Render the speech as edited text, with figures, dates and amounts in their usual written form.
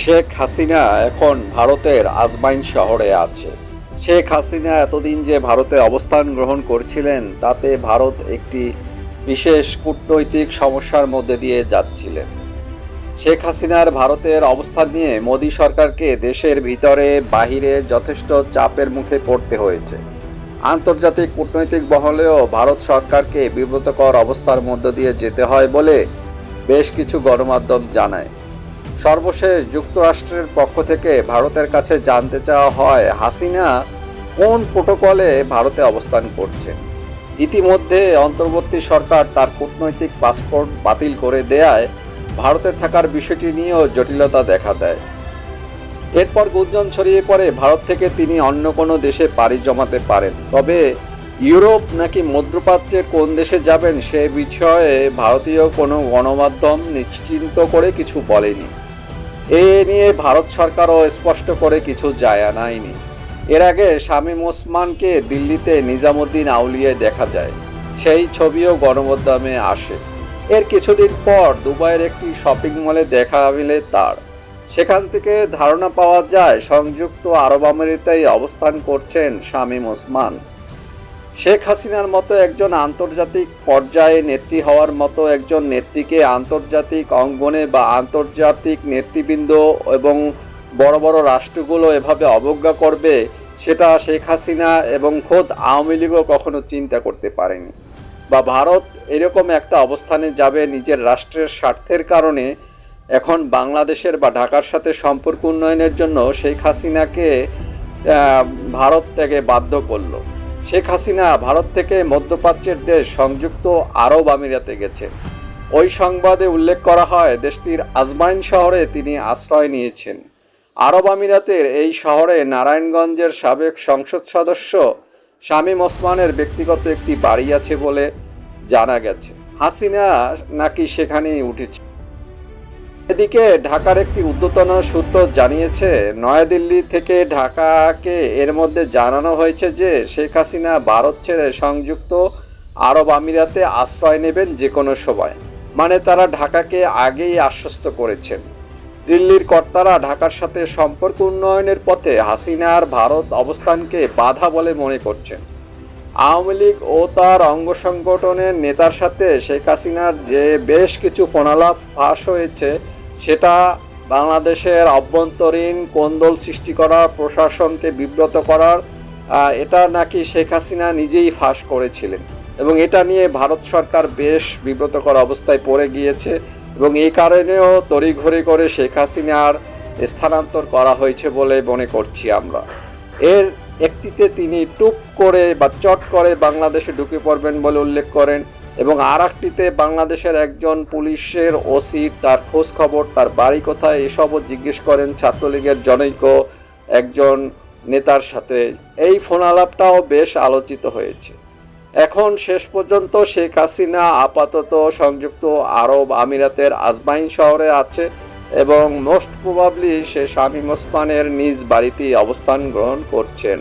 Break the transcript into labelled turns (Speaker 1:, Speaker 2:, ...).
Speaker 1: শেখ হাসিনা এখন ভারতের আজমাইন শহরে আছে। শেখ হাসিনা এতদিন যে ভারতে অবস্থান গ্রহণ করছিলেন তাতে ভারত একটি বিশেষ কূটনৈতিক সমস্যার মধ্যে দিয়ে যাচ্ছিলেন। শেখ হাসিনার ভারতের অবস্থান নিয়ে মোদী সরকারকে দেশের ভিতরে বাহিরে যথেষ্ট চাপের মুখে পড়তে হয়েছে। আন্তর্জাতিক কূটনৈতিক মহলেও ভারত সরকারকে বিব্রতকর অবস্থার মধ্য দিয়ে যেতে হয় বলে বেশ কিছু গণমাধ্যম জানায়। সর্বশেষ যুক্তরাষ্ট্রের পক্ষ থেকে ভারতের কাছে জানতে চাওয়া হয় হাসিনা কোন প্রোটোকলে ভারতে অবস্থান করছেন। ইতিমধ্যে অন্তর্বর্তী সরকার তার কূটনৈতিক পাসপোর্ট বাতিল করে দেয়ায় ভারতে থাকার বিষয়টি নিয়েও জটিলতা দেখা দেয়। এরপর গুঞ্জন ছড়িয়ে পড়ে ভারত থেকে তিনি অন্য কোনো দেশে পাড়ি জমাতে পারেন, তবে ইউরোপ নাকি মধ্যপ্রাচ্যের কোন দেশে যাবেন সে বিষয়ে ভারতীয় কোনো গণমাধ্যম নিশ্চিন্ত করে কিছু বলেনি। এ নিয়ে ভারত সরকারও স্পষ্ট করে কিছু যায় আনায়নি। এর আগে শামীম ওসমানকে দিল্লিতে নিজামুদ্দিন আউলিয়ায় দেখা যায়, সেই ছবিও গণমাধ্যমে আসে। এর কিছুদিন পর দুবাইয়ের একটি শপিং মলে দেখা মিলে তার। সেখান থেকে ধারণা পাওয়া যায় সংযুক্ত আরব আমিরাতেই অবস্থান করছেন শামীম ওসমান। শেখ হাসিনার মতো একজন আন্তর্জাতিক পর্যায়ে নেত্রী হওয়ার মতো একজন নেত্রীকে আন্তর্জাতিক অঙ্গনে বা আন্তর্জাতিক নেতৃবৃন্দ এবং বড় বড় রাষ্ট্রগুলো এভাবে অবজ্ঞা করবে সেটা শেখ হাসিনা এবং খোদ আওয়ামী লীগও কখনো চিন্তা করতে পারেনি। বা ভারত এরকম একটা অবস্থানে যাবে নিজের রাষ্ট্রের স্বার্থের কারণে এখন বাংলাদেশের বা ঢাকার সাথে সম্পর্ক উন্নয়নের জন্য শেখ হাসিনাকে ভারত ত্যাগে বাধ্য করলো। শেখ হাসিনা ভারত থেকে মধ্যপ্রাচ্যের দেশ সংযুক্ত আরব আমিরাতে গেছেন। ওই সংবাদে উল্লেখ করা হয় দেশটির আজমাইন শহরে তিনি আশ্রয় নিয়েছেন। আরব আমিরাতের এই শহরে নারায়ণগঞ্জের সাবেক সংসদ সদস্য শামীম ওসমানের ব্যক্তিগত একটি বাড়ি আছে বলে জানা গেছে। হাসিনা নাকি সেখানেই উঠেছে। এদিকে ঢাকার একটি ঊর্ধ্বতন সূত্র জানিয়েছে নয়াদিল্লি থেকে ঢাকাকে এর মধ্যে জানানো হয়েছে যে শেখ হাসিনা ভারত ছেড়ে সংযুক্ত আরব আমিরাতে আশ্রয় নেবেন যে কোনো সময়। মানে তারা ঢাকাকে আগেই আশ্বস্ত করেছেন। দিল্লির কর্তারা ঢাকার সাথে সম্পর্ক উন্নয়নের পথে হাসিনার ভারত অবস্থানকে বাধা বলে মনে করছেন। আওয়ামী লীগ ও তার অঙ্গ সংগঠনের নেতার সাথে শেখ হাসিনার যে বেশ কিছু ফোনালাপ ফাঁস হয়েছে সেটা বাংলাদেশের অভ্যন্তরীণ কোন্দল সৃষ্টি করার, প্রশাসনকে বিব্রত করার, এটা নাকি শেখ হাসিনা নিজেই ফাঁস করেছিলেন এবং এটা নিয়ে ভারত সরকার বেশ বিব্রতকর অবস্থায় পড়ে গিয়েছে এবং এই কারণেও তড়িঘড়ি করে শেখ হাসিনার স্থানান্তর করা হয়েছে বলে মনে করছি আমরা। এর একটিতে তিনি টুপ করে বা চট করে বাংলাদেশে ঢুকে পড়বেন বলে উল্লেখ করেন এবং আর একটিতে বাংলাদেশের একজন পুলিশের ওসি তার খোঁজ খবর, তার বাড়ি কোথায় এসবও জিজ্ঞেস করেন ছাত্রলীগের জনৈক একজন নেতার সাথে। এই ফোনালাপটাও বেশ আলোচিত হয়েছে। এখন শেষ পর্যন্ত শেখ হাসিনা আপাতত সংযুক্ত আরব আমিরাতের আজমাইন শহরে আছে এবং মোস্ট প্রবাবলি সে শামীম ওসমানের নিজ বাড়িতেই অবস্থান গ্রহণ করছেন।